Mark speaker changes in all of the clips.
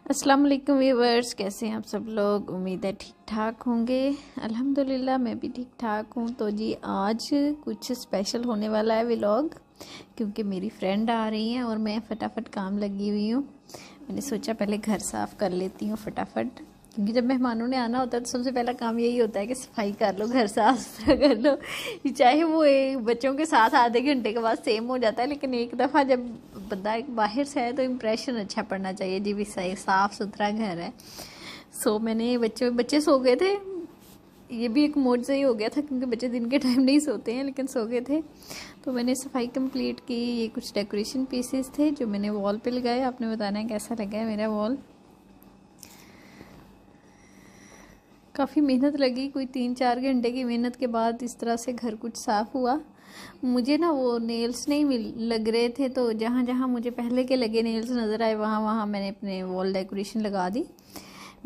Speaker 1: अस्सलाम वालेकुम व्यूवर्स, कैसे हैं आप सब लोग। उम्मीद है ठीक ठाक होंगे। अल्हम्दुलिल्लाह मैं भी ठीक ठाक हूँ। तो जी आज कुछ स्पेशल होने वाला है व्लॉग, क्योंकि मेरी फ्रेंड आ रही है और मैं फटाफट काम लगी हुई हूँ। मैंने सोचा पहले घर साफ़ कर लेती हूँ फटाफट, क्योंकि जब मेहमानों ने आना होता है तो सबसे पहला काम यही होता है कि सफाई कर लो, घर साफ सुथरा कर लो। चाहे वो बच्चों के साथ आधे घंटे के बाद सेम हो जाता है, लेकिन एक दफ़ा जब बंदा एक बाहर से है तो इम्प्रेशन अच्छा पड़ना चाहिए जी, भी सही साफ़ सुथरा घर है। सो मैंने बच्चे सो गए थे। ये भी एक मोड से ही हो गया था, क्योंकि बच्चे दिन के टाइम नहीं सोते हैं, लेकिन सो गए थे। तो मैंने सफाई कंप्लीट की। ये कुछ डेकोरेशन पीसेस थे जो मैंने वॉल पे लगाए। आपने बताना है कैसा लगा है मेरा वॉल। काफ़ी मेहनत लगी, कोई 3-4 घंटे की मेहनत के बाद इस तरह से घर कुछ साफ़ हुआ। मुझे ना वो नेल्स नहीं लग रहे थे, तो जहाँ जहाँ मुझे पहले के लगे नेल्स नज़र आए वहाँ वहाँ मैंने अपने वॉल डेकोरेशन लगा दी।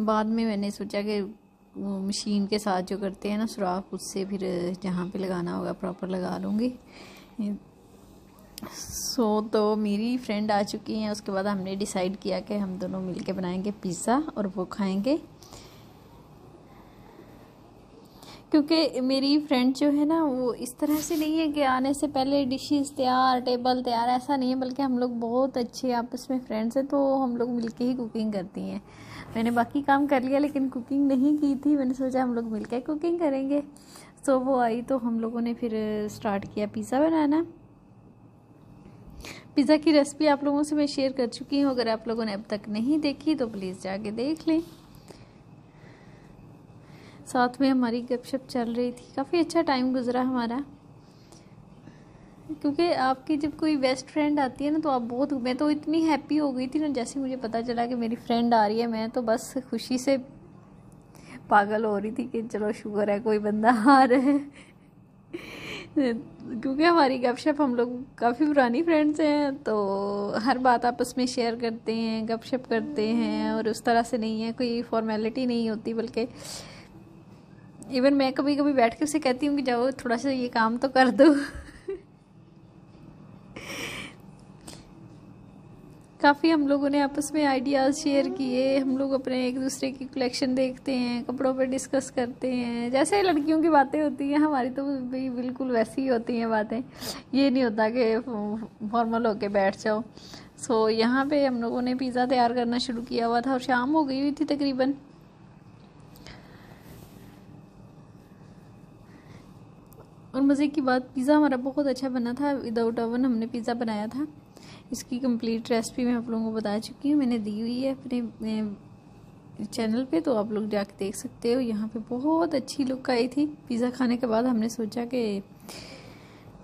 Speaker 1: बाद में मैंने सोचा कि वो मशीन के साथ जो करते हैं ना सुराख, उससे फिर जहाँ पे लगाना होगा प्रॉपर लगा लूँगी। तो मेरी फ्रेंड आ चुकी हैं। उसके बाद हमने डिसाइड किया कि हम दोनों मिलके बनाएंगे पिज़्ज़ा और वो खाएंगे, क्योंकि मेरी फ्रेंड जो है ना वो इस तरह से नहीं है कि आने से पहले डिशेस तैयार, टेबल तैयार, ऐसा नहीं है। बल्कि हम लोग बहुत अच्छे आपस में फ्रेंड्स हैं, तो हम लोग मिलके ही कुकिंग करती हैं। मैंने बाकी काम कर लिया लेकिन कुकिंग नहीं की थी। मैंने सोचा हम लोग मिलकर कुकिंग करेंगे। सो वो आई तो हम लोगों ने फिर स्टार्ट किया पिज़्ज़ा बनाना। पिज़्ज़ा की रेसिपी आप लोगों से मैं शेयर कर चुकी हूँ। अगर आप लोगों ने अब तक नहीं देखी तो प्लीज़ जाके देख लें। साथ में हमारी गपशप चल रही थी, काफ़ी अच्छा टाइम गुजरा हमारा। क्योंकि आपकी जब कोई बेस्ट फ्रेंड आती है ना तो आप बहुत, मैं तो इतनी हैप्पी हो गई थी ना जैसे मुझे पता चला कि मेरी फ्रेंड आ रही है। मैं तो बस खुशी से पागल हो रही थी कि चलो शुक्र है कोई बंदा आ रहा है। क्योंकि हमारी गपशप, हम लोग काफ़ी पुरानी फ्रेंड्स हैं, तो हर बात आपस में शेयर करते हैं, गपशप करते हैं। और उस तरह से नहीं है, कोई फॉर्मेलिटी नहीं होती, बल्कि इवन मैं कभी कभी बैठ के उसे कहती हूँ कि जाओ थोड़ा सा ये काम तो कर दो। काफ़ी हम लोगों ने आपस में आइडियाज़ शेयर किए। हम लोग अपने एक दूसरे की कलेक्शन देखते हैं, कपड़ों पर डिस्कस करते हैं। जैसे लड़कियों की बातें होती हैं हमारी, तो भी बिल्कुल वैसी ही होती हैं बातें। ये नहीं होता कि फॉर्मल होके बैठ जाओ। यहाँ पे हम लोगों ने पिज़्ज़ा तैयार करना शुरू किया हुआ था और शाम हो गई हुई थी तकरीबन। और मज़े की बात, पिज़्ज़ा हमारा बहुत अच्छा बना था। विदाउट ओवन हमने पिज़्ज़ा बनाया था। इसकी कंप्लीट रेसिपी मैं आप लोगों को बता चुकी हूँ, मैंने दी हुई है अपने चैनल पे, तो आप लोग जाके देख सकते हो। यहाँ पे बहुत अच्छी लुक आई थी। पिज़्ज़ा खाने के बाद हमने सोचा कि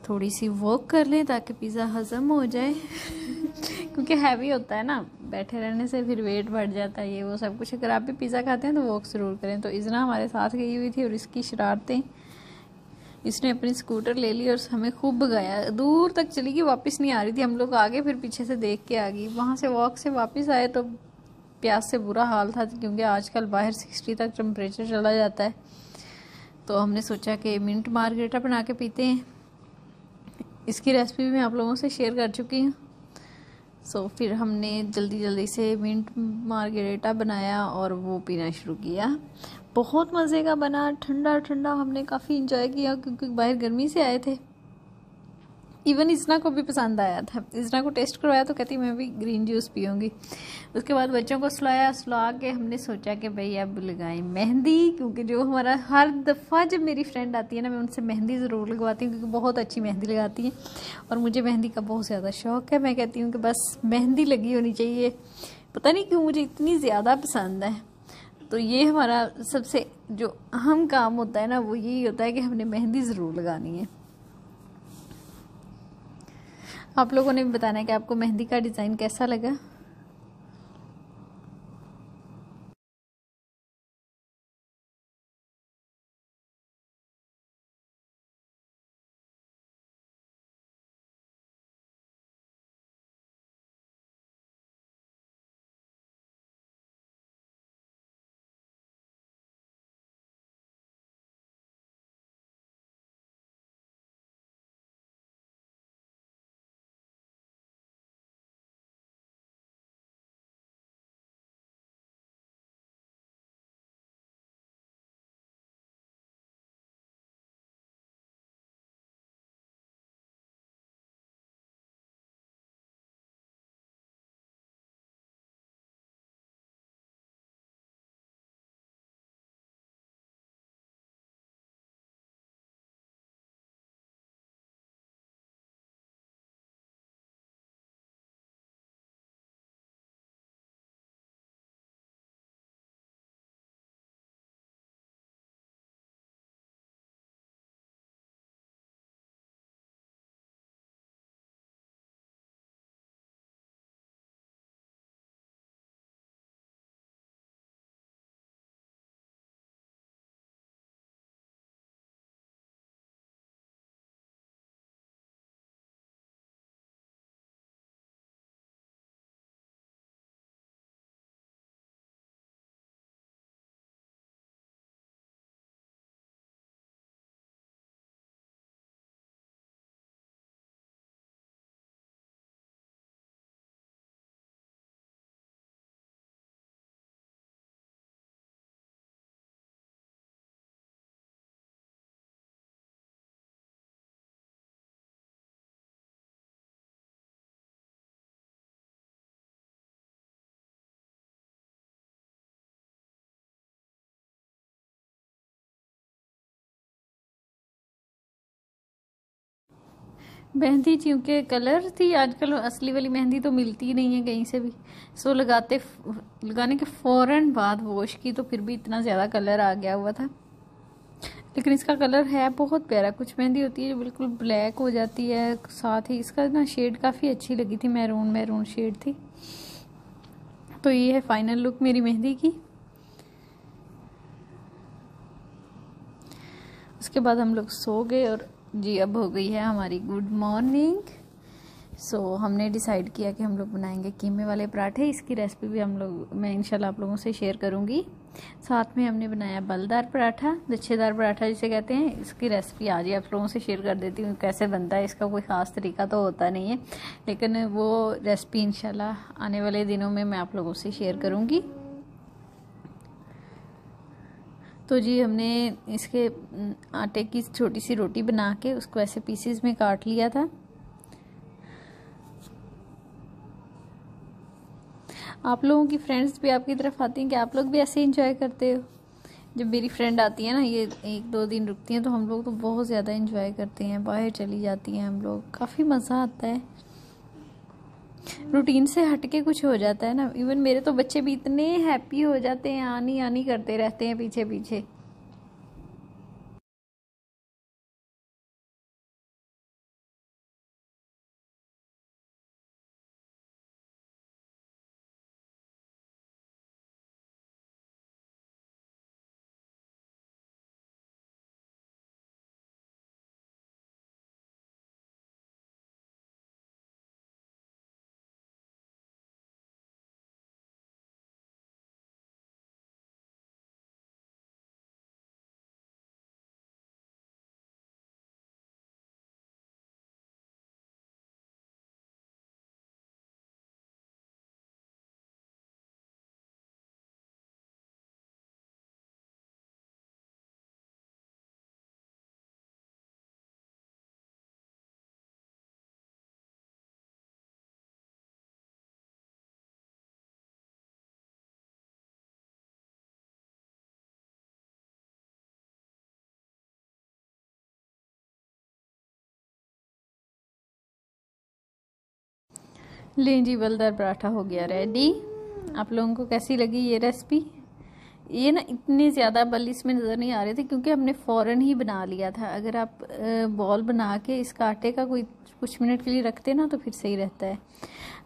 Speaker 1: थोड़ी सी वॉक कर लें ताकि पिज़्ज़ा हज़म हो जाए। क्योंकि हैवी होता है ना, बैठे रहने से फिर वेट बढ़ जाता है, ये वो सब कुछ। अगर आप भी पिज़्ज़ा खाते हैं तो वॉक ज़रूर करें। तो इज़ना हमारे साथ गई हुई थी और इसकी शरारतें, इसने अपनी स्कूटर ले ली और हमें खूब भगाया। दूर तक चली गई, वापस नहीं आ रही थी। हम लोग आगे, फिर पीछे से देख के आ गई। वहाँ से वॉक से वापस आए तो प्यास से बुरा हाल था, क्योंकि आजकल बाहर 60 तक टेम्परेचर चला जाता है। तो हमने सोचा कि मिंट मार्गरेटा बना के पीते हैं। इसकी रेसिपी भी मैं आप लोगों से शेयर कर चुकी हूँ। फिर हमने जल्दी जल्दी से मिंट मार्गरेटा बनाया और वो पीना शुरू किया। बहुत मज़े का बना, ठंडा ठंडा। हमने काफ़ी इंजॉय किया क्योंकि बाहर गर्मी से आए थे। इवन इजना को भी पसंद आया था। इजना को टेस्ट करवाया तो कहती मैं भी ग्रीन जूस पीऊँगी। उसके बाद बच्चों को सुला के हमने सोचा कि भाई अब लगाएं मेहंदी, क्योंकि जो हमारा हर दफ़ा जब मेरी फ्रेंड आती है ना मैं उनसे मेहंदी ज़रूर लगवाती हूँ, क्योंकि बहुत अच्छी मेहंदी लगाती हैं और मुझे मेहंदी का बहुत ज़्यादा शौक़ है। मैं कहती हूँ कि बस मेहंदी लगी होनी चाहिए। पता नहीं क्यों मुझे इतनी ज़्यादा पसंद है। तो ये हमारा सबसे जो अहम काम होता है ना, वो यही होता है कि हमने मेहंदी ज़रूर लगानी है। आप लोगों ने भी बताना है कि आपको मेहंदी का डिज़ाइन कैसा लगा। मेहंदी चूँकि कलर थी, आजकल असली वाली मेहंदी तो मिलती ही नहीं है कहीं से भी, सो लगाने के फ़ौरन बाद वॉश की तो फिर भी इतना ज़्यादा कलर आ गया हुआ था। लेकिन इसका कलर है बहुत प्यारा। कुछ मेहंदी होती है जो बिल्कुल ब्लैक हो जाती है, साथ ही इसका ना शेड काफ़ी अच्छी लगी थी, मैरून शेड थी। तो ये है फाइनल लुक मेरी मेहंदी की। उसके बाद हम लोग सो गए और जी अब हो गई है हमारी गुड मॉर्निंग। सो हमने डिसाइड किया कि हम लोग बनाएंगे कीमे वाले पराठे। इसकी रेसिपी भी मैं इंशाल्लाह आप लोगों से शेयर करूंगी। साथ में हमने बनाया बलदार पराठा, लच्छेदार पराठा जिसे कहते हैं। इसकी रेसिपी आज ही आप लोगों से शेयर कर देती हूँ कैसे बनता है। इसका कोई ख़ास तरीका तो होता नहीं है, लेकिन वो रेसिपी इंशाल्लाह आने वाले दिनों में मैं आप लोगों से शेयर करूँगी। तो जी हमने इसके आटे की छोटी सी रोटी बना के उसको ऐसे पीसेस में काट लिया था। आप लोगों की फ्रेंड्स भी आपकी तरफ आती हैं कि आप लोग भी ऐसे एंजॉय करते हो? जब मेरी फ्रेंड आती है ना, ये 1-2 दिन रुकती हैं, तो हम लोग तो बहुत ज़्यादा एंजॉय करते हैं, बाहर चली जाती हैं हम लोग, काफ़ी मज़ा आता है। रूटीन से हटके कुछ हो जाता है ना। इवन मेरे तो बच्चे भी इतने हैप्पी हो जाते हैं, आनी आनी करते रहते हैं पीछे पीछे। लें जी, बलदार पराठा हो गया रेडी। आप लोगों को कैसी लगी ये रेसिपी? ये ना इतने ज़्यादा बल इसमें नज़र नहीं आ रहे थे क्योंकि हमने फ़ौरन ही बना लिया था। अगर आप बॉल बना के इसका आटे का कोई कुछ मिनट के लिए रखते ना तो फिर सही रहता है।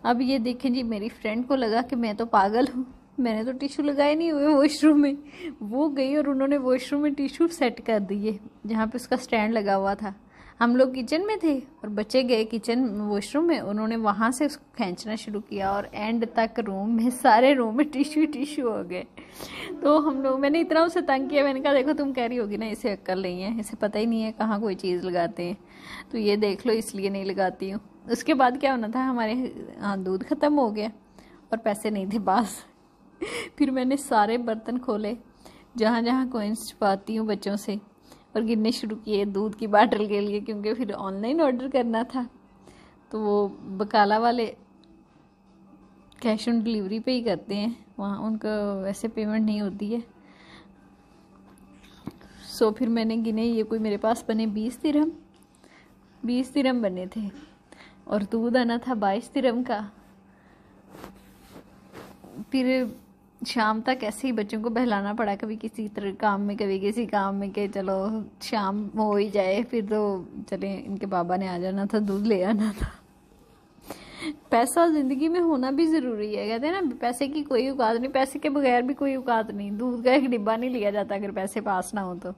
Speaker 1: अब ये देखें जी, मेरी फ्रेंड को लगा कि मैं तो पागल हूँ, मैंने तो टिश्यू लगाए नहीं हुए वॉशरूम में। वो गई और उन्होंने वॉशरूम में टिश्यू सेट कर दिए जहाँ पे उसका स्टैंड लगा हुआ था। हम लोग किचन में थे और बच्चे गए किचन वॉशरूम में, उन्होंने वहाँ से उसको खींचना शुरू किया और एंड तक रूम में, सारे रूम में टिश्यू हो गए। तो मैंने इतना उसे तंग किया, मैंने कहा देखो तुम कह रही होगी ना इसे अक्ल नहीं है, इसे पता ही नहीं है कहाँ कोई चीज़ लगाते हैं, तो ये देख लो इसलिए नहीं लगाती हूँ। उसके बाद क्या होना था, हमारे दूध ख़त्म हो गया और पैसे नहीं थे पास। फिर मैंने सारे बर्तन खोले जहाँ जहाँ कॉइन्स छुपाती हूँ बच्चों से और गिनने शुरू किए दूध की बाटल के लिए, क्योंकि फिर ऑनलाइन ऑर्डर करना था। तो वो बकाला वाले कैश ऑन डिलीवरी पे ही करते हैं, वहाँ उनका वैसे पेमेंट नहीं होती है। सो फिर मैंने गिने, ये कोई मेरे पास बने 20 दिरहम बने थे और दूध आना था 22 दिरहम का। फिर शाम तक ऐसे ही बच्चों को बहलाना पड़ा, कभी किसी तरह काम में कभी किसी काम में, कि चलो शाम हो ही जाए, फिर तो चले इनके बाबा ने आ जाना था, दूध ले आना था। पैसा ज़िंदगी में होना भी ज़रूरी है, कहते हैं ना पैसे की कोई औकात नहीं, पैसे के बगैर भी कोई औकात नहीं। दूध का एक डिब्बा नहीं लिया जाता अगर पैसे पास ना हो तो।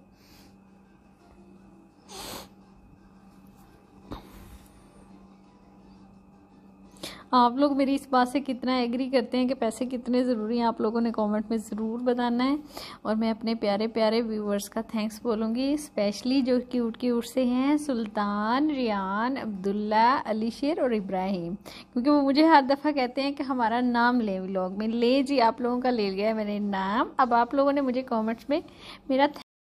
Speaker 1: आप लोग मेरी इस बात से कितना एग्री करते हैं कि पैसे कितने ज़रूरी हैं, आप लोगों ने कमेंट में ज़रूर बताना है। और मैं अपने प्यारे प्यारे व्यूवर्स का थैंक्स बोलूँगी, स्पेशली जो क्यूट से हैं, सुल्तान, रियान, अब्दुल्ला, अलीशेर और इब्राहिम, क्योंकि वो मुझे हर दफ़ा कहते हैं कि हमारा नाम लें व्लॉग में। ले जी, आप लोगों का ले लिया है मैंने नाम। अब आप लोगों ने मुझे कॉमेंट्स में मेरा